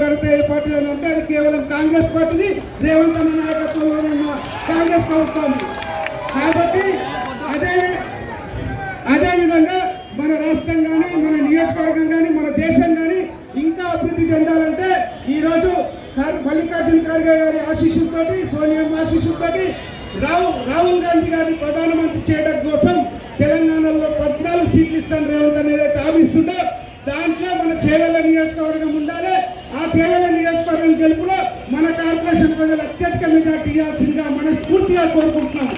అడిగితే ఏ పార్టీ అని అంటే అది కేవలం కాంగ్రెస్ పార్టీది, రేవంత్ అన్న నాయకత్వంలోనే ఉన్న కాంగ్రెస్ ప్రభుత్వం. కాబట్టి అదేవిధంగా మన రాష్ట్రం కానీ, మన నియోజకవర్గం కానీ, మన దేశం కానీ ఇంకా అభివృద్ధి చెందాలంటే ఈరోజు మల్లికార్జున ఖార్గే గారి ఆశీస్సులతోటి, సోనియా ఆశీస్సులతోటి రాహుల్ గాంధీ గారిని ప్రధానమంత్రి చేయడం కోసం తెలంగాణలో 14 సీట్లు ఇస్తాను రేవంత్ అనేది హామీస్తుందో దాంట్లో మన చేవెళ్ళ నియోజకవర్గం ఉండాలి. ఆ చేవెళ్ళ నియోజకవర్గం గెలుపులో మన కార్పొరేషన్ ప్రజలు అత్యధిక మెజార్టీ ఇవ్వాల్సిందిగా మనస్ఫూర్తిగా కోరుకుంటున్నాం.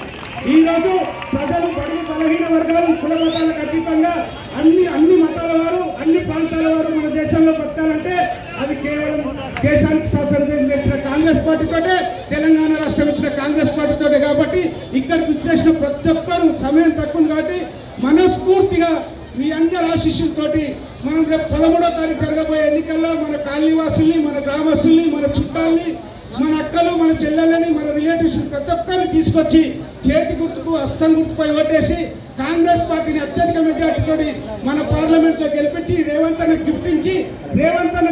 ఈ రోజు ప్రజలు బడుగు బలహీన వర్గాలు కుల మతాలకు అతీతంగా అన్ని మతాల వారు, అన్ని ప్రాంతాల వారు మన దేశంలో బతకాలంటే అది కేవలం దేశానికి స్వాతంత్ర్యం తెచ్చిన కాంగ్రెస్ పార్టీతోటే, తెలంగాణ రాష్ట్రం ఇచ్చిన కాంగ్రెస్ పార్టీతోటే. కాబట్టి ఇక్కడికి వచ్చేసిన ప్రతి ఒక్కరు సమయం తక్కువ కాబట్టి మనస్ఫూర్తిగా మీ అందరి ఆశీస్సులతోటి మనం రేపు 13వ తారీఖు జరగబోయే ఎన్నికల్లో మన కాలనీవాసుల్ని, మన గ్రామస్తుల్ని, మన చుట్టాలని, మన అక్కలు, మన చెల్లెళ్ళని, మన రిలేటివ్స్ ప్రతి ఒక్కరిని తీసుకొచ్చి చేతి గుర్తుకు, అస్సం గుర్తుపై ఓటేసి కాంగ్రెస్ పార్టీని అత్యధిక మెజార్టీతో మన పార్లమెంట్లో గెలిపించి రేవంత్ అన్న గిఫ్ట్ ఇచ్చి రేవంత్ అన్న